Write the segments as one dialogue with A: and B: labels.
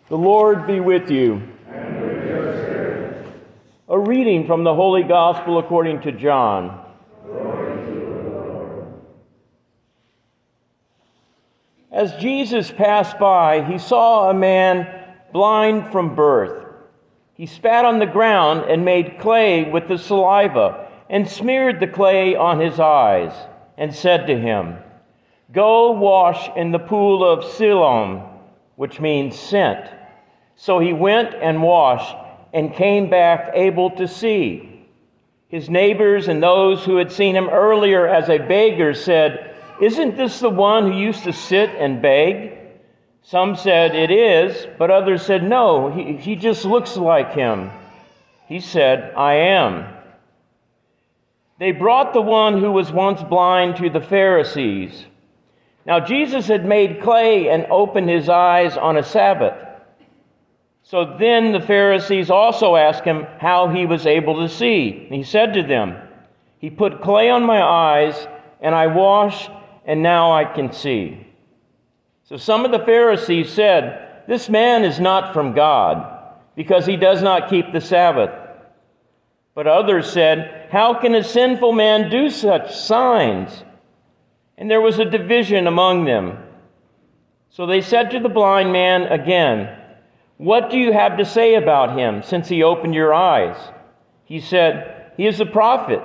A: The Lord be with you.
B: And with your spirit.
A: A reading from the Holy Gospel according to John.
B: Glory to the Lord.
A: As Jesus passed by, he saw a man blind from birth. He spat on the ground and made clay with the saliva and smeared the clay on his eyes and said to him, "Go wash in the pool of Siloam," which means sent. So he went and washed and came back able to see. His neighbors and those who had seen him earlier as a beggar said, "Isn't this the one who used to sit and beg?" Some said, "It is," but others said, "No, he just looks like him." He said, "I am." They brought the one who was once blind to the Pharisees. Now Jesus had made clay and opened his eyes on a Sabbath. So then the Pharisees also asked him how he was able to see. And he said to them, "He put clay on my eyes, and I washed, and now I can see." So some of the Pharisees said, "This man is not from God, because he does not keep the Sabbath." But others said, "How can a sinful man do such signs?" And there was a division among them. So they said to the blind man again, "What do you have to say about him, since he opened your eyes?" He said, "He is a prophet."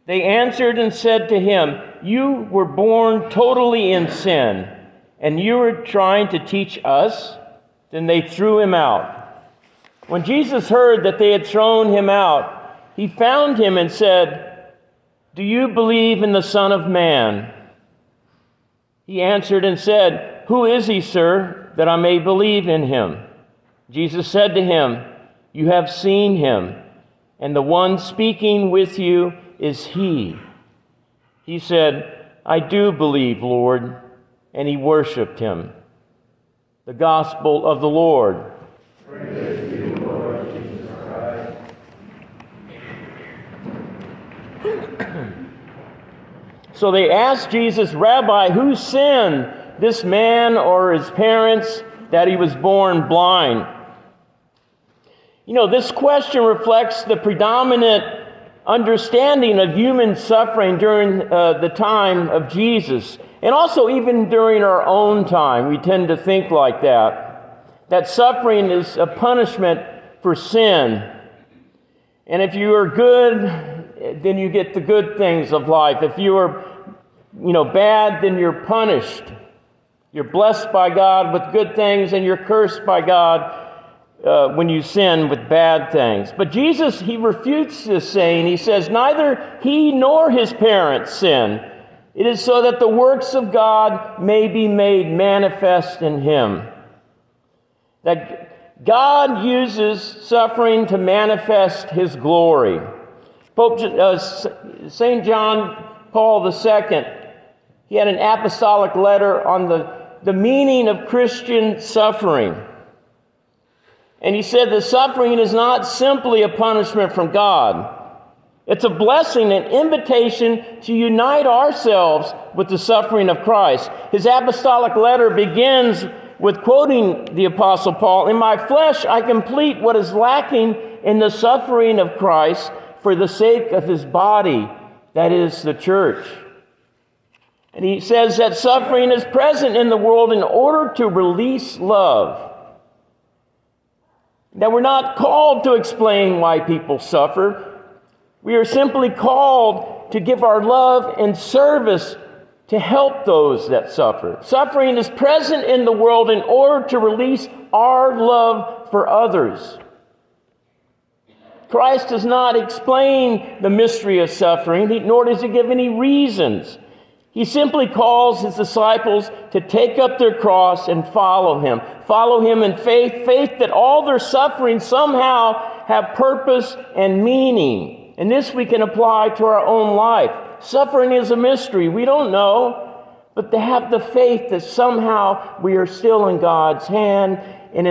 A: They answered and said to him, "You were born totally in sin, and you are trying to teach us?" Then they threw him out. When Jesus heard that they had thrown him out, he found him and said, "Do you believe in the Son of Man?" He answered and said, "Who is he, sir, that I may believe in him?" Jesus said to him, "You have seen him, and the one speaking with you is he." He said, "I do believe, Lord," and he worshiped him. The Gospel of the Lord.
B: Praise to you, Lord Jesus Christ.
A: So they asked Jesus, "Rabbi, who sinned, this man or his parents, that he was born blind?" This question reflects the predominant understanding of human suffering during the time of Jesus, and also even during our own time. We tend to think like that suffering is a punishment for sin. And if you are good, then you get the good things of life. If you are bad, then you're punished. You're blessed by God with good things, and you're cursed by God when you sin with bad things. But Jesus, he refutes this saying. He says, neither he nor his parents sin. It is so that the works of God may be made manifest in him. That God uses suffering to manifest his glory. St. John Paul II, he had an apostolic letter on the meaning of Christian suffering. And he said the suffering is not simply a punishment from God. It's a blessing, an invitation to unite ourselves with the suffering of Christ. His apostolic letter begins with quoting the Apostle Paul, "In my flesh I complete what is lacking in the suffering of Christ for the sake of his body, that is the church." And he says that suffering is present in the world in order to release love. That we're not called to explain why people suffer. We are simply called to give our love and service to help those that suffer. Suffering is present in the world in order to release our love for others. Christ does not explain the mystery of suffering, nor does he give any reasons. He simply calls his disciples to take up their cross and follow him. Follow him in faith that all their suffering somehow have purpose and meaning. And this we can apply to our own life. Suffering is a mystery. We don't know. But to have the faith that somehow we are still in God's hand, and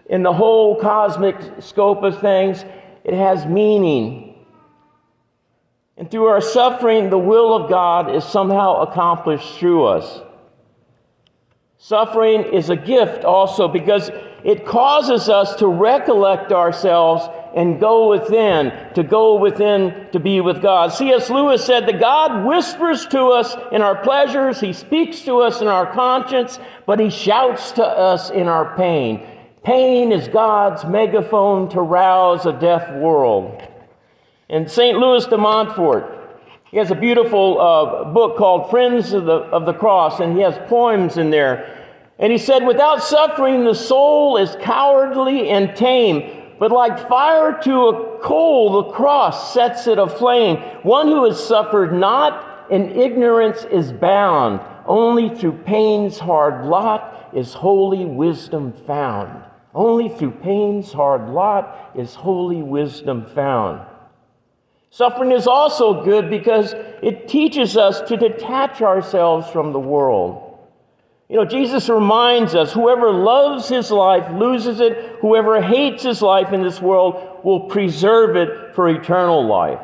A: in the whole cosmic scope of things, it has meaning. And through our suffering, the will of God is somehow accomplished through us. Suffering is a gift also because it causes us to recollect ourselves and go within to be with God. C.S. Lewis said that God whispers to us in our pleasures, He speaks to us in our conscience, but He shouts to us in our pain. Pain is God's megaphone to rouse a deaf world. And St. Louis de Montfort, he has a beautiful book called Friends of the Cross, and he has poems in there. And he said, without suffering, the soul is cowardly and tame, but like fire to a coal, the cross sets it aflame. One who has suffered not in ignorance is bound. Only through pain's hard lot is holy wisdom found. Only through pain's hard lot is holy wisdom found. Suffering is also good because it teaches us to detach ourselves from the world. You know, Jesus reminds us, whoever loves his life loses it. Whoever hates his life in this world will preserve it for eternal life.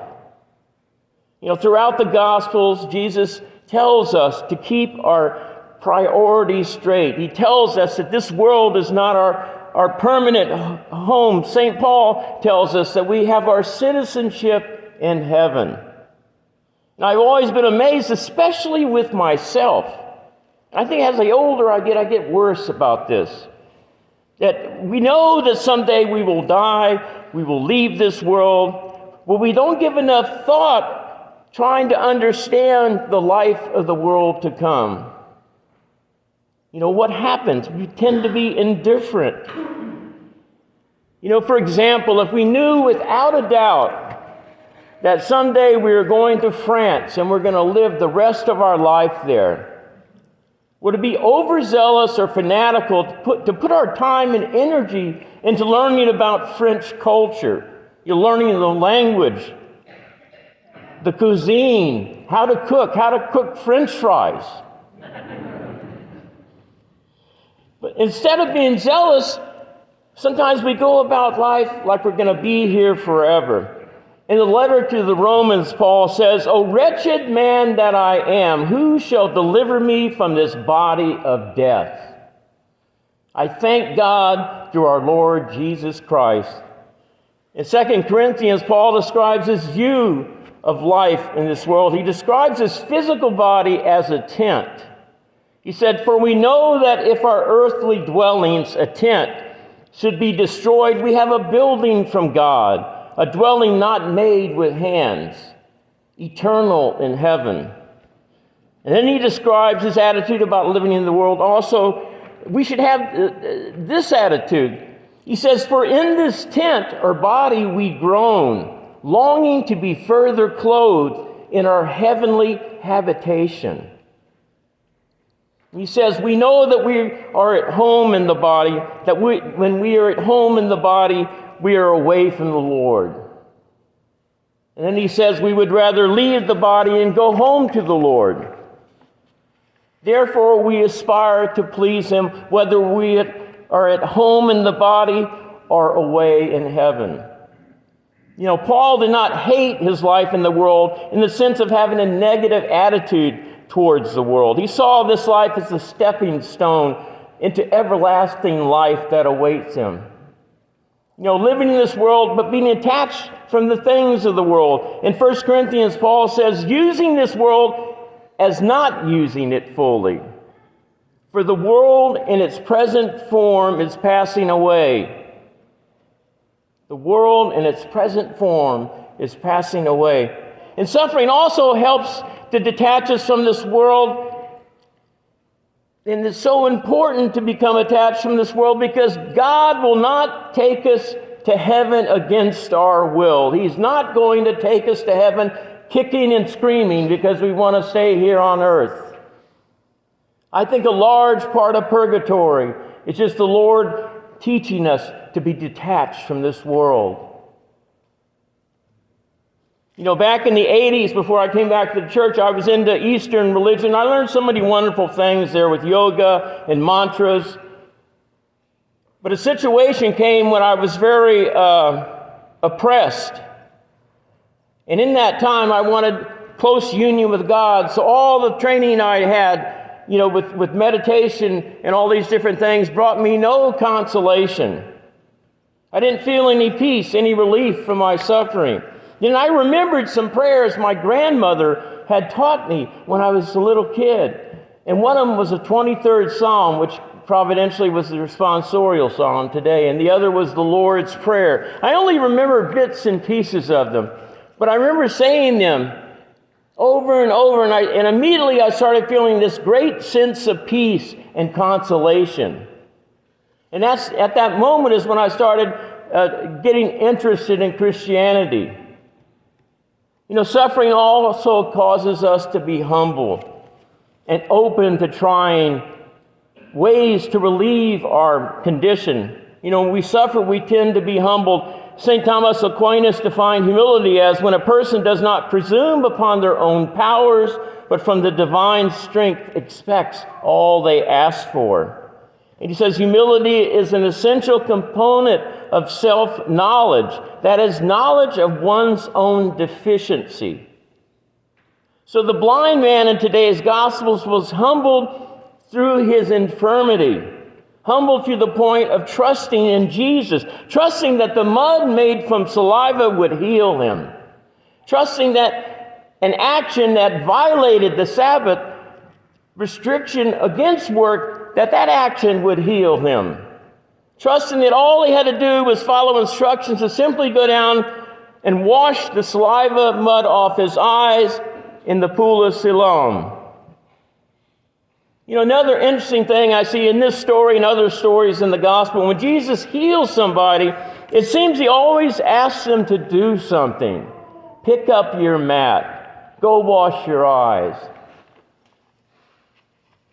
A: You know, throughout the Gospels, Jesus tells us to keep our priorities straight. He tells us that this world is not our permanent home. St. Paul tells us that we have our citizenship in heaven. And I've always been amazed, especially with myself. I think as the older I get worse about this. That we know that someday we will die, we will leave this world, but we don't give enough thought trying to understand the life of the world to come. You know, what happens? We tend to be indifferent. You know, for example, if we knew without a doubt that someday we are going to France and we're going to live the rest of our life there, would it be overzealous or fanatical to put our time and energy into learning about French culture? You're learning the language, the cuisine, how to cook French fries. But instead of being zealous, sometimes we go about life like we're going to be here forever. In the letter to the Romans, Paul says, O wretched man that I am, who shall deliver me from this body of death? I thank God through our Lord Jesus Christ. In 2 Corinthians, Paul describes his view of life in this world. He describes his physical body as a tent. He said, for we know that if our earthly dwellings, a tent, should be destroyed, we have a building from God, a dwelling not made with hands, eternal in heaven. And then he describes his attitude about living in the world. Also, we should have this attitude. He says, for in this tent or body we groan, longing to be further clothed in our heavenly habitation. He says, we know that we are at home in the body, that when we are at home in the body, we are away from the Lord. And then he says we would rather leave the body and go home to the Lord. Therefore, we aspire to please him, whether we are at home in the body or away in heaven. You know, Paul did not hate his life in the world in the sense of having a negative attitude towards the world. He saw this life as a stepping stone into everlasting life that awaits him. You know, living in this world, but being attached from the things of the world. In 1 Corinthians, Paul says, using this world as not using it fully. For the world in its present form is passing away. The world in its present form is passing away. And suffering also helps to detach us from this world. And it's so important to become attached from this world because God will not take us to heaven against our will. He's not going to take us to heaven kicking and screaming because we want to stay here on earth. I think a large part of purgatory is just the Lord teaching us to be detached from this world. You know, back in the 80s, before I came back to the church, I was into Eastern religion. I learned so many wonderful things there with yoga and mantras. But a situation came when I was very oppressed. And in that time, I wanted close union with God. So all the training I had with meditation and all these different things, brought me no consolation. I didn't feel any peace, any relief from my suffering. Then I remembered some prayers my grandmother had taught me when I was a little kid. And one of them was the 23rd Psalm, which providentially was the responsorial psalm today, and the other was the Lord's Prayer. I only remember bits and pieces of them, but I remember saying them over and over, and immediately I started feeling this great sense of peace and consolation. And that's at that moment is when I started getting interested in Christianity. Suffering also causes us to be humble and open to trying ways to relieve our condition. When we suffer, we tend to be humbled. St. Thomas Aquinas defined humility as when a person does not presume upon their own powers, but from the divine strength expects all they ask for. And he says humility is an essential component of self-knowledge. That is, knowledge of one's own deficiency. So the blind man in today's Gospels was humbled through his infirmity, humbled to the point of trusting in Jesus, trusting that the mud made from saliva would heal him, trusting that an action that violated the Sabbath restriction against work, that action would heal him, trusting that all he had to do was follow instructions to simply go down and wash the saliva mud off his eyes in the pool of Siloam. Another interesting thing I see in this story and other stories in the gospel, when Jesus heals somebody, it seems he always asks them to do something. Pick up your mat. Go wash your eyes.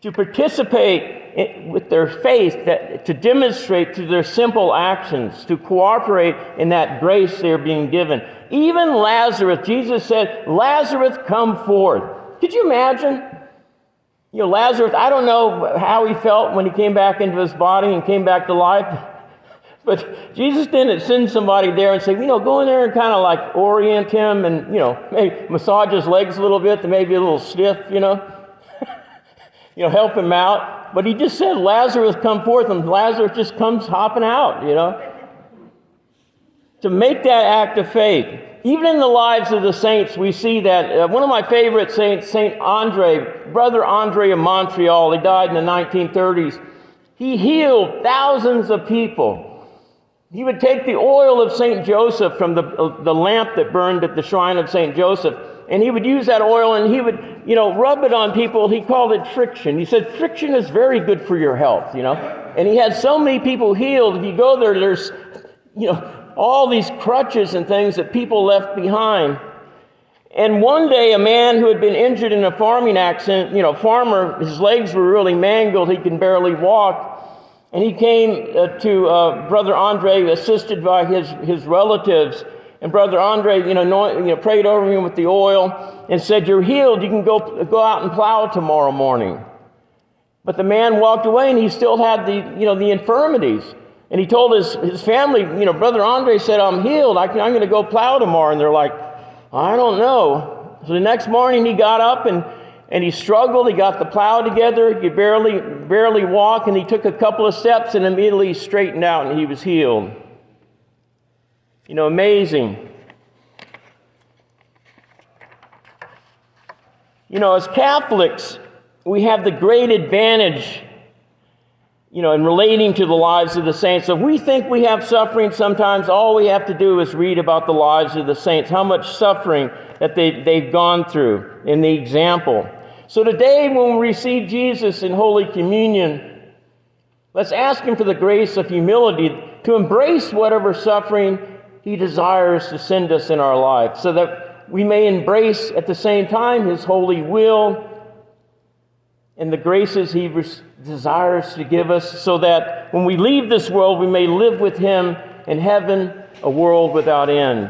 A: To participate with their faith, to demonstrate through their simple actions, to cooperate in that grace they're being given. Even Lazarus, Jesus said, Lazarus, come forth. Could you imagine? Lazarus, I don't know how he felt when he came back into his body and came back to life, but Jesus didn't send somebody there and say, go in there and kind of like orient him and, maybe massage his legs a little bit to maybe a little stiff, help him out. But he just said, Lazarus, come forth, and Lazarus just comes hopping out, To make that act of faith. Even in the lives of the saints, we see that. One of my favorite saints, St. Andre, Brother Andre of Montreal, he died in the 1930s. He healed thousands of people. He would take the oil of St. Joseph from the lamp that burned at the shrine of St. Joseph, and he would use that oil and he would, rub it on people. He called it friction. He said, friction is very good for your health, And he had so many people healed. If you go there, there's, all these crutches and things that people left behind. And one day, a man who had been injured in a farming accident, farmer, his legs were really mangled, he can barely walk. And he came to Brother Andre, assisted by his relatives. And Brother Andre, prayed over him with the oil and said, "You're healed, you can go out and plow tomorrow morning." But the man walked away and he still had the infirmities. And he told his family, Brother Andre said, "I'm healed. I'm going to go plow tomorrow." And they're like, "I don't know." So the next morning he got up and he struggled. He got the plow together. He could barely walk. And he took a couple of steps and immediately straightened out and he was healed. Amazing. As Catholics, we have the great advantage in relating to the lives of the saints. So if we think we have suffering sometimes, all we have to do is read about the lives of the saints, how much suffering that they've gone through in the example. So today, when we receive Jesus in Holy Communion, let's ask Him for the grace of humility to embrace whatever suffering He desires to send us in our life, so that we may embrace at the same time His holy will and the graces He desires to give us, so that when we leave this world, we may live with Him in heaven, a world without end.